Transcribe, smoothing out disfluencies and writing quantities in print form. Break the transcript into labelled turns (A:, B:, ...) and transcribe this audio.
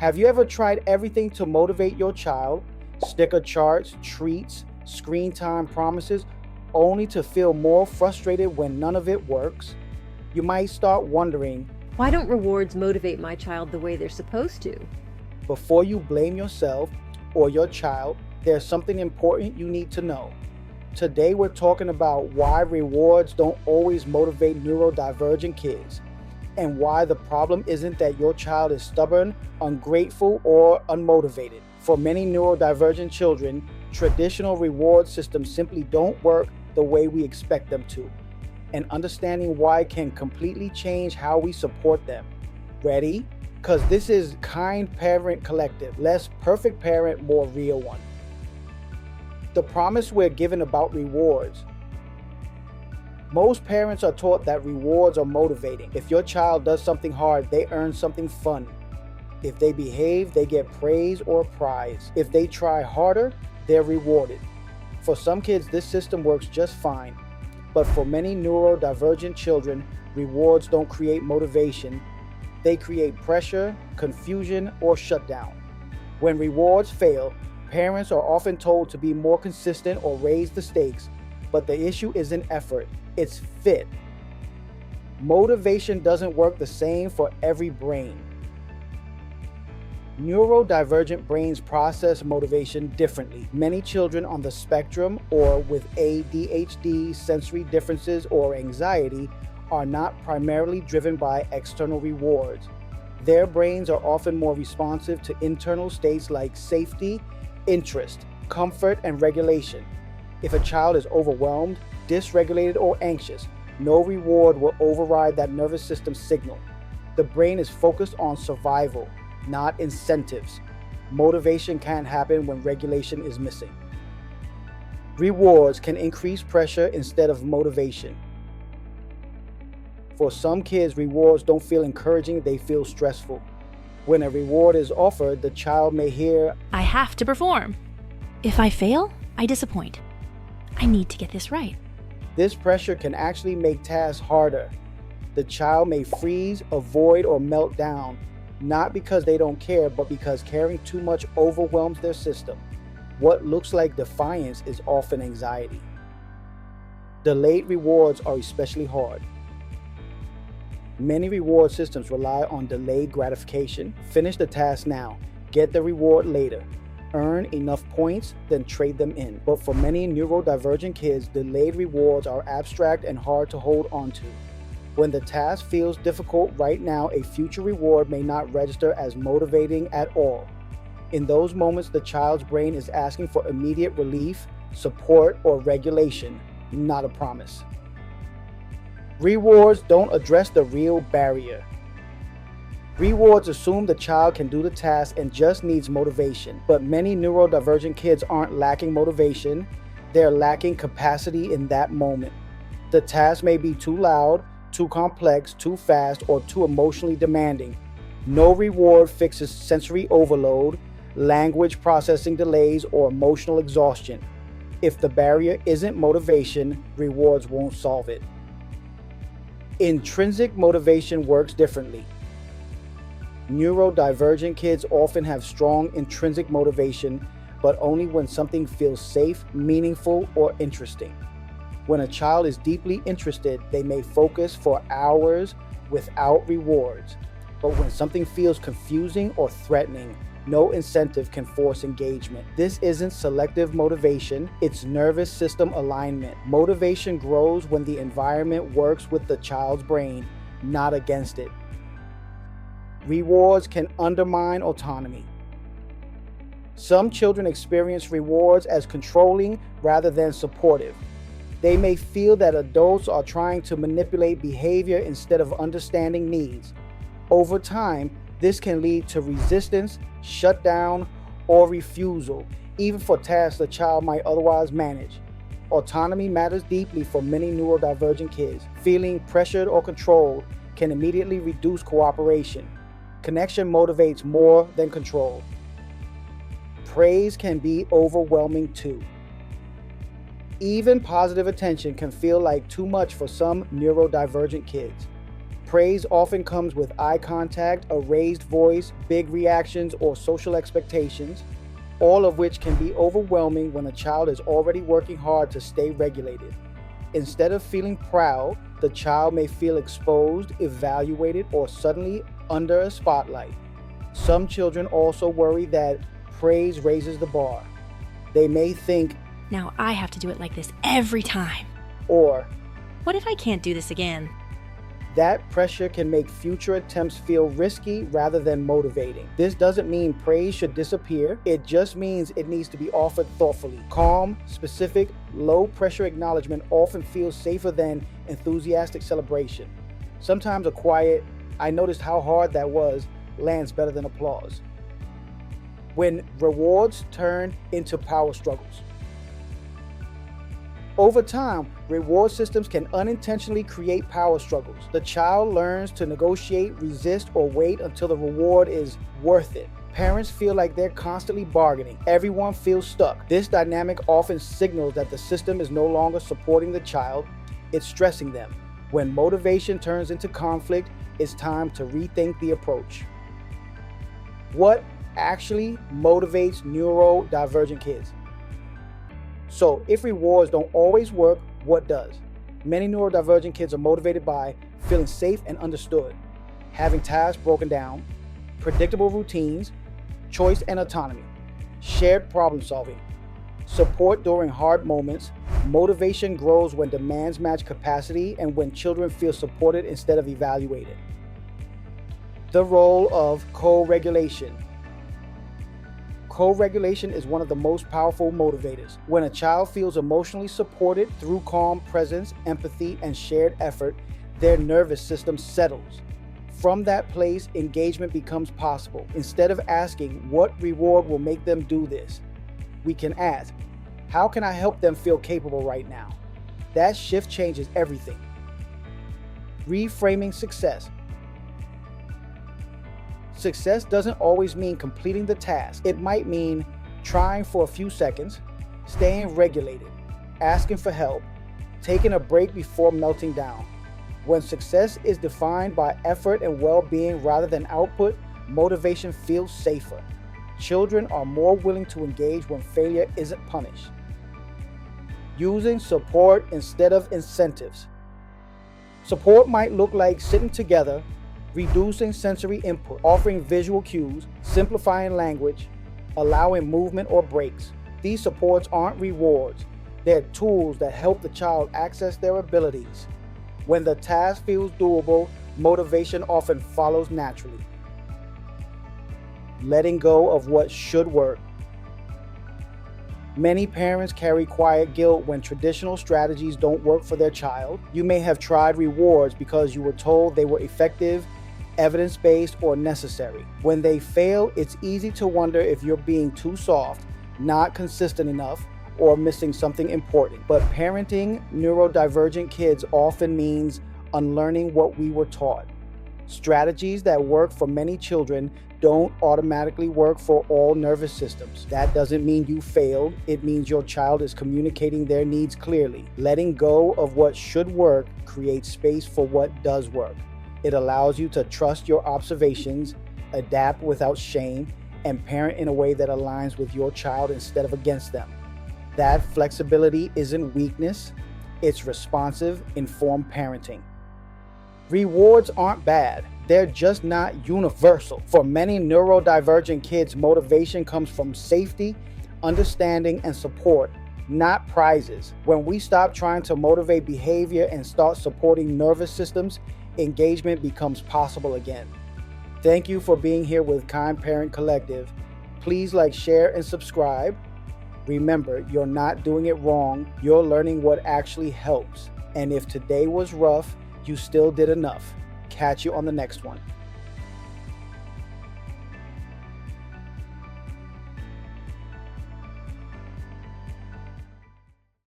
A: Have you ever tried everything to motivate your child? Sticker charts, treats, screen time promises, only to feel more frustrated when none of it works? You might start wondering,
B: why don't rewards motivate my child the way they're supposed to?
A: before you blame yourself or your child, there's something important you need to know. Today we're talking about why rewards don't always motivate neurodivergent kids, and why the problem isn't that your child is stubborn, ungrateful, or unmotivated. For many neurodivergent children, traditional reward systems simply don't work the way we expect them to, and understanding why can completely change how we support them. Ready? Because this is Kind Parent Collective, less perfect parent, more real one. The promise we're given about rewards. Most parents are taught that rewards are motivating. If your child does something hard, they earn something fun. If they behave, they get praise or prize. If they try harder, they're rewarded. For some kids, this system works just fine. But for many neurodivergent children, rewards don't create motivation. They create pressure, confusion, or shutdown. When rewards fail, parents are often told to be more consistent or raise the stakes, but the issue isn't effort, it's fit. Motivation doesn't work the same for every brain. Neurodivergent brains process motivation differently. Many children on the spectrum or with ADHD, sensory differences, or anxiety are not primarily driven by external rewards. Their brains are often more responsive to internal states like safety, interest, comfort, and regulation. If a child is overwhelmed, dysregulated, or anxious, no reward will override that nervous system signal. The brain is focused on survival, not incentives. Motivation can't happen when regulation is missing. Rewards can increase pressure instead of motivation. For some kids, rewards don't feel encouraging, they feel stressful. When a reward is offered, the child may hear,
C: I have to perform. If I fail, I disappoint. I need to get this right.
A: This pressure can actually make tasks harder. The child may freeze, avoid, or melt down, not because they don't care, but because caring too much overwhelms their system. What looks like defiance is often anxiety. Delayed rewards are especially hard. Many reward systems rely on delayed gratification. Finish the task now, get the reward later. Earn enough points, then trade them in. But for many neurodivergent kids, delayed rewards are abstract and hard to hold on to. When the task feels difficult right now, a future reward may not register as motivating at all. In those moments, the child's brain is asking for immediate relief, support, or regulation, not a promise. Rewards don't address the real barrier. Rewards assume the child can do the task and just needs motivation. But many neurodivergent kids aren't lacking motivation, they're lacking capacity in that moment. The task may be too loud, too complex, too fast, or too emotionally demanding. No reward fixes sensory overload, language processing delays, or emotional exhaustion. If the barrier isn't motivation, rewards won't solve it. Intrinsic motivation works differently. Neurodivergent kids often have strong intrinsic motivation, but only when something feels safe, meaningful, or interesting. When a child is deeply interested, they may focus for hours without rewards. But when something feels confusing or threatening, no incentive can force engagement. This isn't selective motivation, it's nervous system alignment. Motivation grows when the environment works with the child's brain, not against it. Rewards can undermine autonomy. Some children experience rewards as controlling rather than supportive. They may feel that adults are trying to manipulate behavior instead of understanding needs. Over time, this can lead to resistance, shutdown, or refusal, even for tasks the child might otherwise manage. Autonomy matters deeply for many neurodivergent kids. Feeling pressured or controlled can immediately reduce cooperation. Connection motivates more than control. Praise can be overwhelming too. Even positive attention can feel like too much for some neurodivergent kids. Praise often comes with eye contact, a raised voice, big reactions, or social expectations, all of which can be overwhelming when a child is already working hard to stay regulated. Instead of feeling proud, the child may feel exposed, evaluated, or suddenly under a spotlight. Some children also worry that praise raises the bar. They may think,
C: Now I have to do it like this every time.
A: or
C: What if I can't do this again?
A: that pressure can make future attempts feel risky rather than motivating. This doesn't mean praise should disappear. It just means it needs to be offered thoughtfully. Calm, specific, low-pressure acknowledgement often feels safer than enthusiastic celebration. Sometimes a quiet, "I noticed how hard that was," lands better than applause. When rewards turn into power struggles. Over time, reward systems can unintentionally create power struggles. The child learns to negotiate, resist, or wait until the reward is worth it. Parents feel like they're constantly bargaining. Everyone feels stuck. This dynamic often signals that the system is no longer supporting the child, it's stressing them. When motivation turns into conflict, it's time to rethink the approach. What actually motivates neurodivergent kids? So, if rewards don't always work, what does? Many neurodivergent kids are motivated by feeling safe and understood, having tasks broken down, predictable routines, choice and autonomy, shared problem solving, support during hard moments. Motivation grows when demands match capacity and when children feel supported instead of evaluated. The role of co-regulation. Co-regulation is one of the most powerful motivators. When a child feels emotionally supported through calm presence, empathy, and shared effort, their nervous system settles. From that place, engagement becomes possible. Instead of asking, "What reward will make them do this?" we can ask, "How can I help them feel capable right now?" That shift changes everything. Reframing success. Success doesn't always mean completing the task. It might mean trying for a few seconds, staying regulated, asking for help, taking a break before melting down. When success is defined by effort and well-being rather than output, motivation feels safer. Children are more willing to engage when failure isn't punished. Using support instead of incentives. Support might look like sitting together, reducing sensory input, offering visual cues, simplifying language, allowing movement or breaks. These supports aren't rewards. They're tools that help the child access their abilities. When the task feels doable, motivation often follows naturally. Letting go of what should work. Many parents carry quiet guilt when traditional strategies don't work for their child. You may have tried rewards because you were told they were effective, evidence-based, or necessary. When they fail, it's easy to wonder if you're being too soft, not consistent enough, or missing something important. But parenting neurodivergent kids often means unlearning what we were taught. Strategies that work for many children don't automatically work for all nervous systems. That doesn't mean you failed. It means your child is communicating their needs clearly. Letting go of what should work creates space for what does work. It allows you to trust your observations, adapt without shame, and parent in a way that aligns with your child instead of against them. That flexibility isn't weakness, it's responsive, informed parenting. Rewards aren't bad, they're just not universal. For many neurodivergent kids, motivation comes from safety, understanding, and support, not prizes. When we stop trying to motivate behavior and start supporting nervous systems, engagement becomes possible again. Thank you for being here with Kind Parent Collective. Please like, share, and subscribe. Remember, you're not doing it wrong. You're learning what actually helps. And if today was rough, you still did enough. Catch you on the next one.